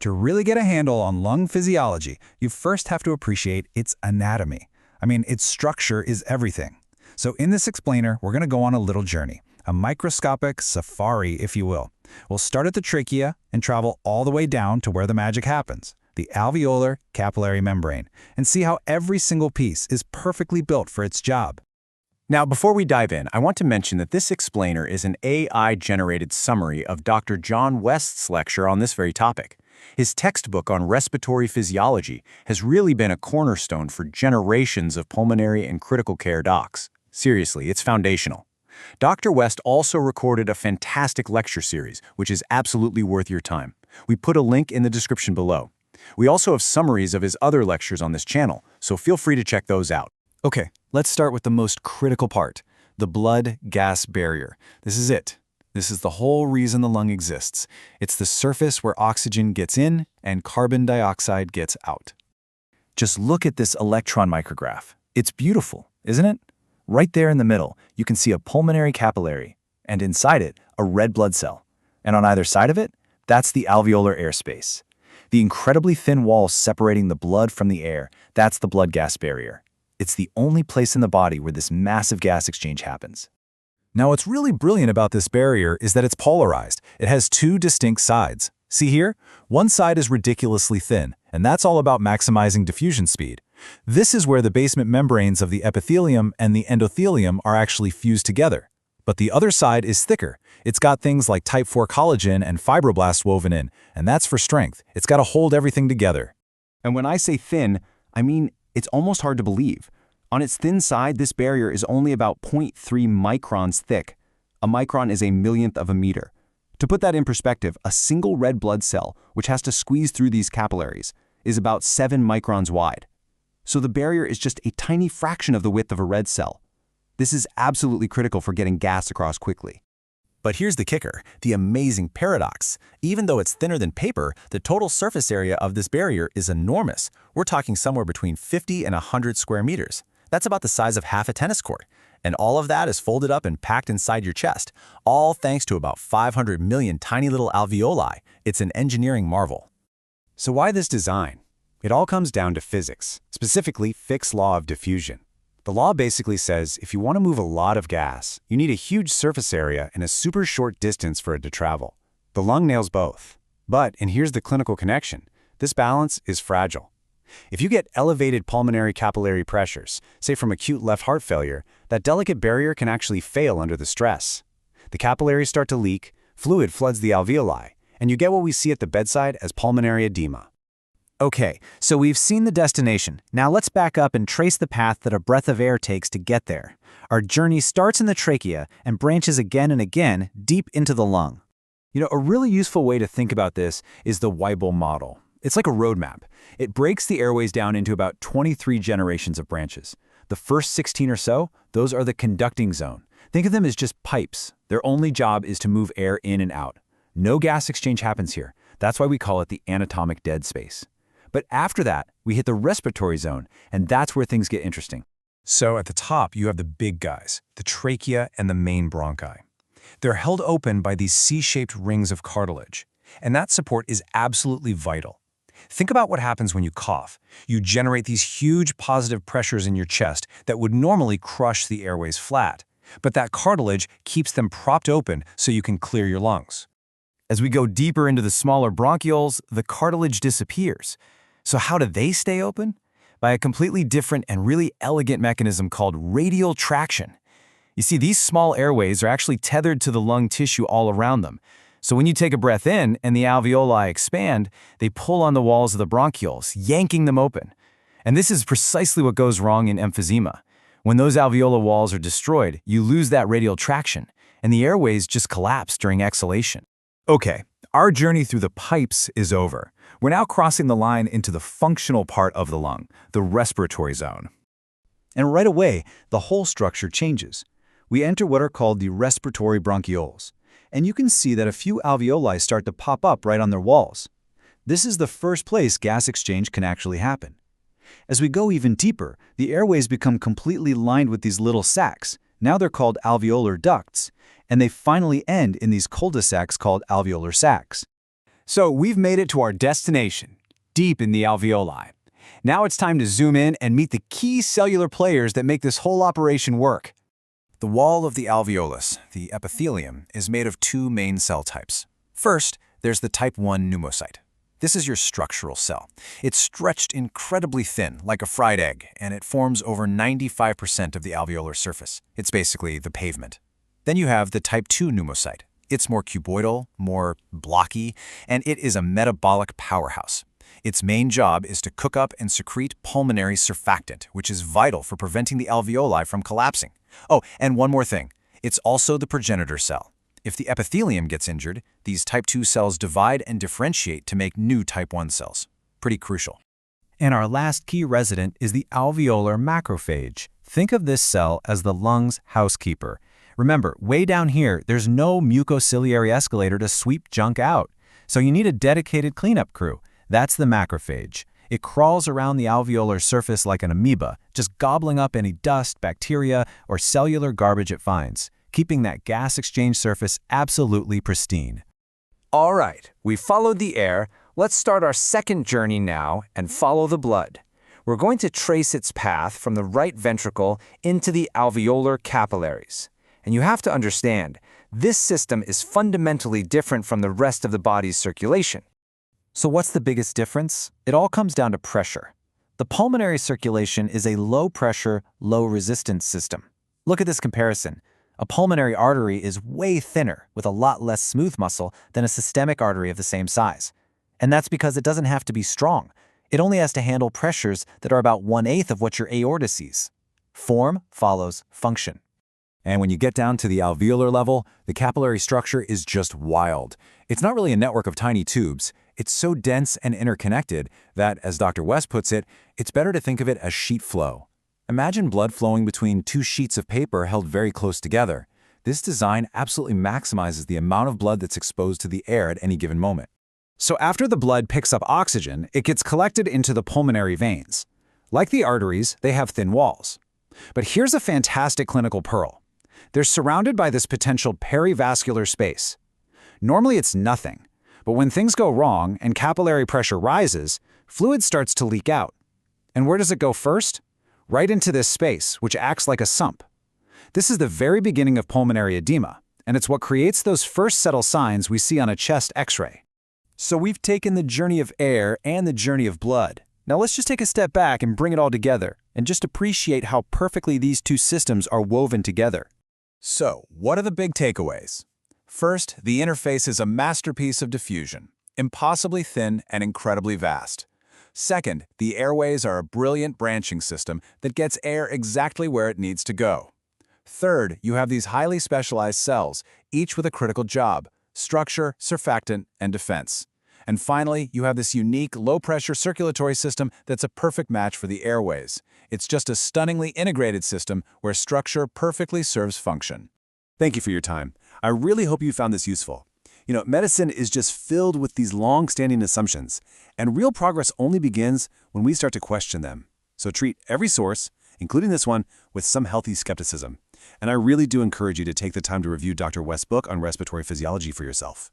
To really get a handle on lung physiology, you first have to appreciate its anatomy. Its structure is everything. So in this explainer, we're going to go on a little journey, a microscopic safari, if you will. We'll start at the trachea and travel all the way down to where the magic happens, the alveolar capillary membrane, and see how every single piece is perfectly built for its job. Now, before we dive in, I want to mention that this explainer is an AI-generated summary of Dr. John West's lecture on this very topic. His textbook on respiratory physiology has really been a cornerstone for generations of pulmonary and critical care docs. Seriously, it's foundational. Dr. West also recorded a fantastic lecture series, which is absolutely worth your time. We put a link in the description below. We also have summaries of his other lectures on this channel, so feel free to check those out. Okay, let's start with the most critical part, the blood-gas barrier. This is it. This is the whole reason the lung exists. It's the surface where oxygen gets in and carbon dioxide gets out. Just look at this electron micrograph. It's beautiful, isn't it? Right there in the middle, you can see a pulmonary capillary, and inside it, a red blood cell. And on either side of it, that's the alveolar airspace. The incredibly thin wall separating the blood from the air, that's the blood-gas barrier. It's the only place in the body where this massive gas exchange happens. Now, what's really brilliant about this barrier is that it's polarized. It has two distinct sides. See here? One side is ridiculously thin, and that's all about maximizing diffusion speed. This is where the basement membranes of the epithelium and the endothelium are actually fused together. But the other side is thicker. It's got things like type 4 collagen and fibroblasts woven in, and that's for strength. It's got to hold everything together. And when I say thin, I mean it's almost hard to believe. On its thin side, this barrier is only about 0.3 microns thick. A micron is a millionth of a meter. To put that in perspective, a single red blood cell, which has to squeeze through these capillaries, is about 7 microns wide. So the barrier is just a tiny fraction of the width of a red cell. This is absolutely critical for getting gas across quickly. But here's the kicker, the amazing paradox. Even though it's thinner than paper, the total surface area of this barrier is enormous. We're talking somewhere between 50 and 100 square meters. That's about the size of half a tennis court. And all of that is folded up and packed inside your chest, all thanks to about 500 million tiny little alveoli. It's an engineering marvel. So why this design? It all comes down to physics, specifically Fick's law of diffusion. The law basically says if you want to move a lot of gas, you need a huge surface area and a super short distance for it to travel. The lung nails both. But, and here's the clinical connection, this balance is fragile. If you get elevated pulmonary capillary pressures, say from acute left heart failure, that delicate barrier can actually fail under the stress. The capillaries start to leak, fluid floods the alveoli, and you get what we see at the bedside as pulmonary edema. Okay, so we've seen the destination. Now let's back up and trace the path that a breath of air takes to get there. Our journey starts in the trachea and branches again and again deep into the lung. A really useful way to think about this is the Weibull model. It's like a roadmap. It breaks the airways down into about 23 generations of branches. The first 16 or so, those are the conducting zone. Think of them as just pipes. Their only job is to move air in and out. No gas exchange happens here. That's why we call it the anatomic dead space. But after that, we hit the respiratory zone, and that's where things get interesting. So at the top, you have the big guys, the trachea and the main bronchi. They're held open by these C-shaped rings of cartilage, and that support is absolutely vital. Think about what happens when you cough. You generate these huge positive pressures in your chest that would normally crush the airways flat. But that cartilage keeps them propped open so you can clear your lungs. As we go deeper into the smaller bronchioles, the cartilage disappears. So how do they stay open? By a completely different and really elegant mechanism called radial traction. You see, these small airways are actually tethered to the lung tissue all around them. So when you take a breath in and the alveoli expand, they pull on the walls of the bronchioles, yanking them open. And this is precisely what goes wrong in emphysema. When those alveolar walls are destroyed, you lose that radial traction, and the airways just collapse during exhalation. Okay, our journey through the pipes is over. We're now crossing the line into the functional part of the lung, the respiratory zone. And right away, the whole structure changes. We enter what are called the respiratory bronchioles. And you can see that a few alveoli start to pop up right on their walls. This is the first place gas exchange can actually happen. As we go even deeper, the airways become completely lined with these little sacs. Now they're called alveolar ducts, and they finally end in these cul-de-sacs called alveolar sacs. So we've made it to our destination, deep in the alveoli. Now it's time to zoom in and meet the key cellular players that make this whole operation work. The wall of the alveolus, the epithelium, is made of two main cell types. First, there's the type 1 pneumocyte. This is your structural cell. It's stretched incredibly thin, like a fried egg, and it forms over 95% of the alveolar surface. It's basically the pavement. Then you have the type 2 pneumocyte. It's more cuboidal, more blocky, and it is a metabolic powerhouse. Its main job is to cook up and secrete pulmonary surfactant, which is vital for preventing the alveoli from collapsing. Oh, and one more thing. It's also the progenitor cell. If the epithelium gets injured, these type 2 cells divide and differentiate to make new type 1 cells. Pretty crucial. And our last key resident is the alveolar macrophage. Think of this cell as the lung's housekeeper. Remember, way down here, there's no mucociliary escalator to sweep junk out. So you need a dedicated cleanup crew. That's the macrophage. It crawls around the alveolar surface like an amoeba, just gobbling up any dust, bacteria, or cellular garbage it finds, keeping that gas exchange surface absolutely pristine. All right, we followed the air. Let's start our second journey now and follow the blood. We're going to trace its path from the right ventricle into the alveolar capillaries. And you have to understand, this system is fundamentally different from the rest of the body's circulation. So what's the biggest difference? It all comes down to pressure. The pulmonary circulation is a low-pressure, low-resistance system. Look at this comparison. A pulmonary artery is way thinner with a lot less smooth muscle than a systemic artery of the same size. And that's because it doesn't have to be strong. It only has to handle pressures that are about 1/8 of what your aorta sees. Form follows function. And when you get down to the alveolar level, the capillary structure is just wild. It's not really a network of tiny tubes. It's so dense and interconnected that, as Dr. West puts it, it's better to think of it as sheet flow. Imagine blood flowing between two sheets of paper held very close together. This design absolutely maximizes the amount of blood that's exposed to the air at any given moment. So after the blood picks up oxygen, it gets collected into the pulmonary veins. Like the arteries, they have thin walls. But here's a fantastic clinical pearl. They're surrounded by this potential perivascular space. Normally it's nothing, but when things go wrong and capillary pressure rises, fluid starts to leak out. And where does it go first? Right into this space, which acts like a sump. This is the very beginning of pulmonary edema, and it's what creates those first subtle signs we see on a chest X-ray. So we've taken the journey of air and the journey of blood. Now let's just take a step back and bring it all together, and just appreciate how perfectly these two systems are woven together. So, what are the big takeaways? First, the interface is a masterpiece of diffusion, impossibly thin and incredibly vast. Second, the airways are a brilliant branching system that gets air exactly where it needs to go. Third, you have these highly specialized cells, each with a critical job: structure, surfactant, and defense. And finally, you have this unique low-pressure circulatory system that's a perfect match for the airways. It's just a stunningly integrated system where structure perfectly serves function. Thank you for your time. I really hope you found this useful. Medicine is just filled with these long-standing assumptions, and real progress only begins when we start to question them. So treat every source, including this one, with some healthy skepticism. And I really do encourage you to take the time to review Dr. West's book on respiratory physiology for yourself.